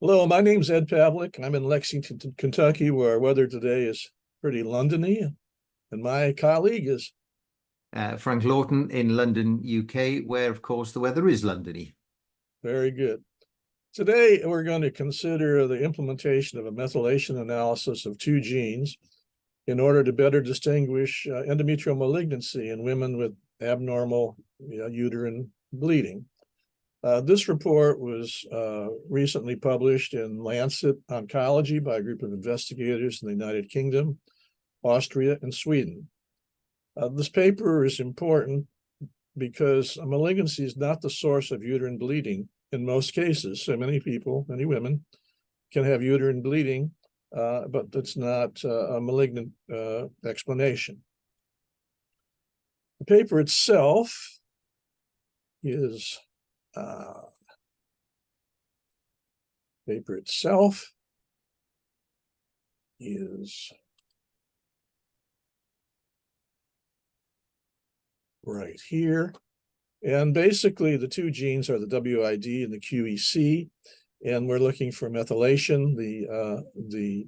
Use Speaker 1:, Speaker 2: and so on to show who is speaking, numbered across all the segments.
Speaker 1: Hello, my name's Ed Pavlik. I'm in Lexington, Kentucky, where our weather today is pretty Londony. And my colleague is
Speaker 2: Frank Lawton in London, UK, where, of course, the weather is Londony.
Speaker 1: very good. Today, we're going to consider the implementation of a methylation analysis of two genes in order to better distinguish endometrial malignancy in women with abnormal uterine bleeding. This report was recently published in Lancet Oncology by a group of investigators in the United Kingdom, Austria, and Sweden. This paper is important because a malignancy is not the source of uterine bleeding in most cases. So many people, many women, can have uterine bleeding, but that's not a malignant explanation. The paper itself is right here. And basically, the two genes are the WID and the QEC, and we're looking for methylation. The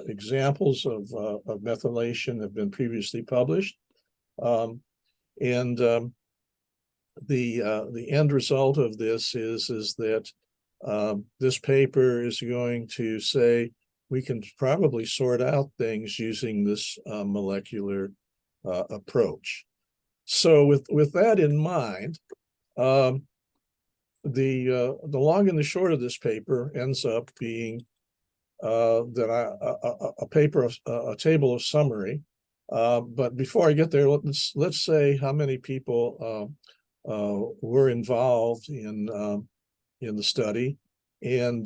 Speaker 1: examples of methylation have been previously published, the end result of this is that this paper is going to say we can probably sort out things using this molecular approach. So with that in mind, the long and the short of this paper ends up being a table of summary. But before I get there, let's say how many people were involved in the study, and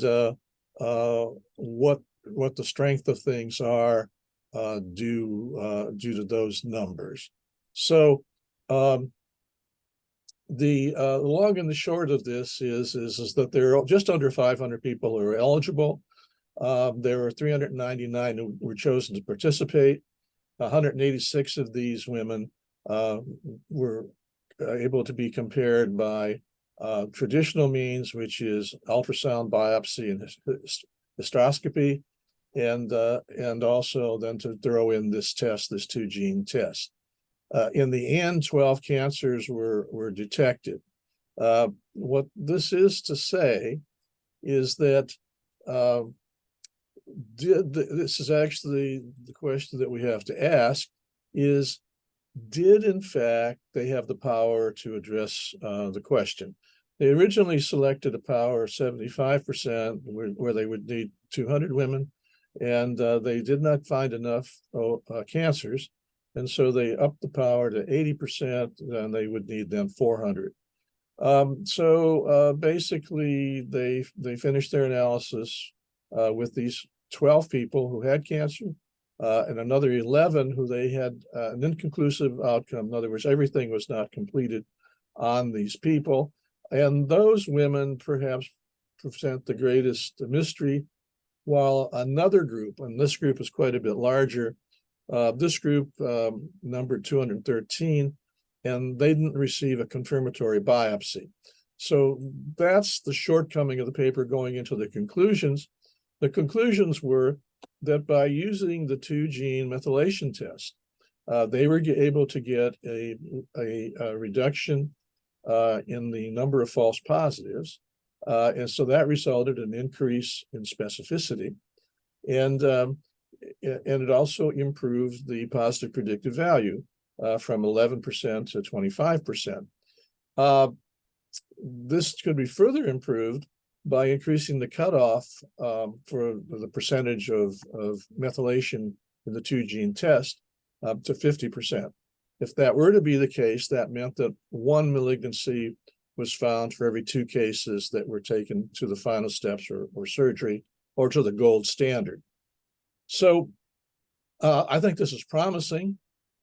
Speaker 1: what the strength of things are due to those numbers. So the long and the short of this is that there are just under 500 people who are eligible. There were 399 who were chosen to participate. 186 of these women were able to be compared by traditional means, which is ultrasound, biopsy, and hysteroscopy, and also then to throw in this test, this two-gene test. In the end, 12 cancers were detected. What this is to say is that this is actually the question that we have to ask is, did in fact they have the power to address the question? They originally selected a power of 75% where they would need 200 women, and they did not find enough cancers. And so they upped the power to 80%, and they would need then 400. So basically, they finished their analysis with these 12 people who had cancer, and another 11 who they had an inconclusive outcome. In other words, everything was not completed on these people. And those women perhaps present the greatest mystery, while another group, and this group is quite a bit larger, this group numbered 213, and they didn't receive a confirmatory biopsy. So that's the shortcoming of the paper going into the conclusions. The conclusions were that by using the two-gene methylation test, they were able to get a reduction in the number of false positives. And so that resulted in an increase in specificity. And it also improved the positive predictive value from 11% to 25%. This could be further improved by increasing the cutoff for the percentage of methylation in the two-gene test to 50%. If that were to be the case, that meant that one malignancy was found for every 2 cases that were taken to the final steps or surgery or to the gold standard. So I think this is promising.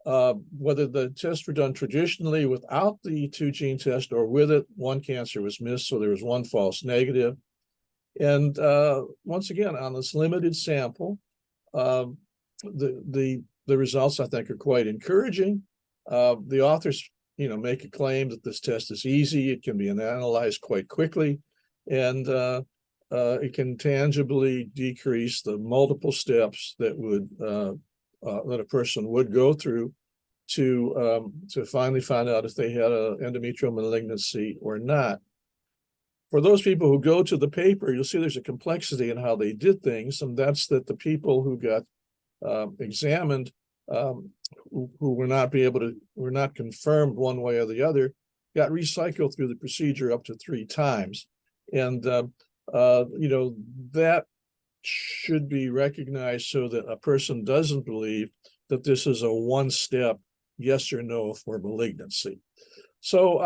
Speaker 1: Whether the tests were done traditionally without the two-gene test or with it, one cancer was missed, so there was one false negative. And once again, on this limited sample, the results I think are quite encouraging. The authors, make a claim that this test is easy. It can be analyzed quite quickly, and it can tangibly decrease the multiple steps that would that a person would go through to finally find out if they had a endometrial malignancy or not. For those people who go to the paper, you'll see there's a complexity in how they did things, and that's that the people who got examined, who were not confirmed one way or the other, got recycled through the procedure up to 3 times. And, that should be recognized so that a person doesn't believe that this is a one-step yes or no for malignancy. So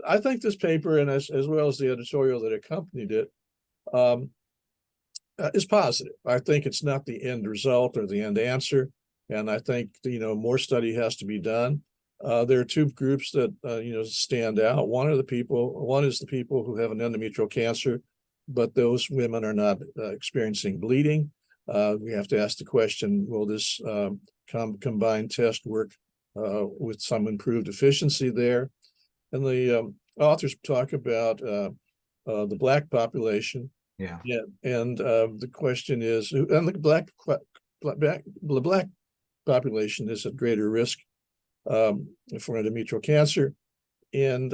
Speaker 1: I think this paper, and as well as the editorial that accompanied it, is positive. I think it's not the end result or the end answer. And I think, more study has to be done. There are 2 groups that, stand out. One is the people who have an endometrial cancer, but those women are not experiencing bleeding. We have to ask the question, will this combined test work with some improved efficiency there? And the authors talk about the Black population.
Speaker 2: Yeah.
Speaker 1: And the question is, and the Black population is at greater risk for endometrial cancer. And,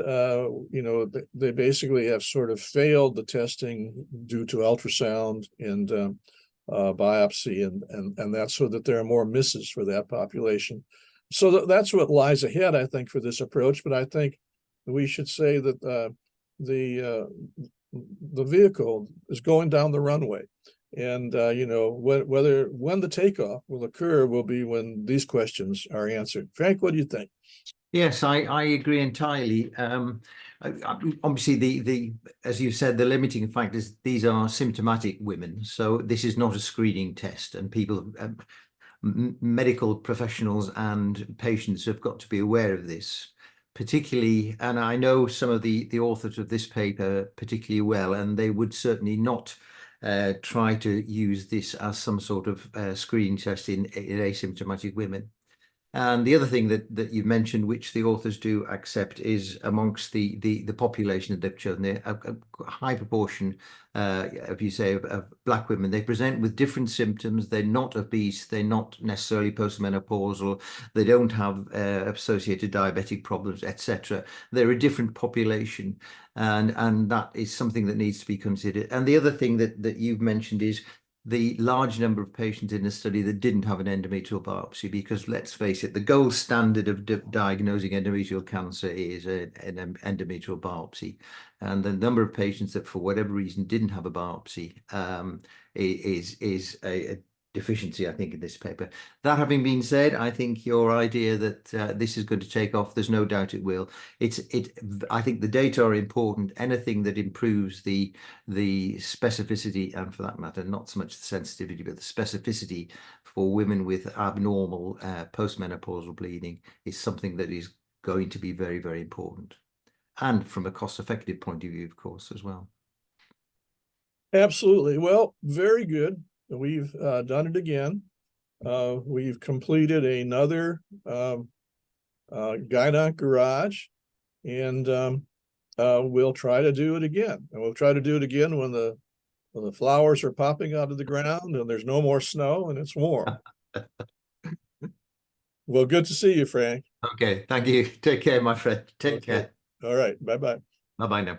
Speaker 1: they basically have sort of failed the testing due to ultrasound and biopsy and that's so that there are more misses for that population. So that's what lies ahead, I think, for this approach. But I think we should say that the vehicle is going down the runway. And, when the takeoff will occur will be when these questions are answered. Frank, what do you think?
Speaker 2: Yes, I agree entirely. Obviously, the as you said, the limiting factor is these are symptomatic women, so this is not a screening test, and people, medical professionals and patients have got to be aware of this, particularly. And I know some of the authors of this paper particularly well, and they would certainly not try to use this as some sort of screening test in asymptomatic women. And the other thing that you mentioned, which the authors do accept, is amongst the population that they've chosen, a high proportion, if you say, of Black women. They present with different symptoms. They're not obese. They're not necessarily postmenopausal. They don't have associated diabetic problems, etc. They're a different population, and that is something that needs to be considered. And the other thing that you've mentioned is the large number of patients in the study that didn't have an endometrial biopsy, because let's face it, the gold standard of diagnosing endometrial cancer is an endometrial biopsy. And the number of patients that for whatever reason didn't have a biopsy is a deficiency, I think, in this paper. That having been said, I think your idea that this is going to take off, there's no doubt it will. I think the data are important. Anything that improves the specificity, and for that matter, not so much the sensitivity, but the specificity for women with abnormal postmenopausal bleeding is something that is going to be very, very important. And from a cost-effective point of view, of course, as well.
Speaker 1: Absolutely. Well, very good. We've done it again. We've completed another GYN Garage, and we'll try to do it again. And we'll try to do it again when the flowers are popping out of the ground and there's no more snow and it's warm. Well, good to see you, Frank.
Speaker 2: Okay, thank you. Take care, my friend. Take care.
Speaker 1: All right. Bye-bye.
Speaker 2: Bye-bye now.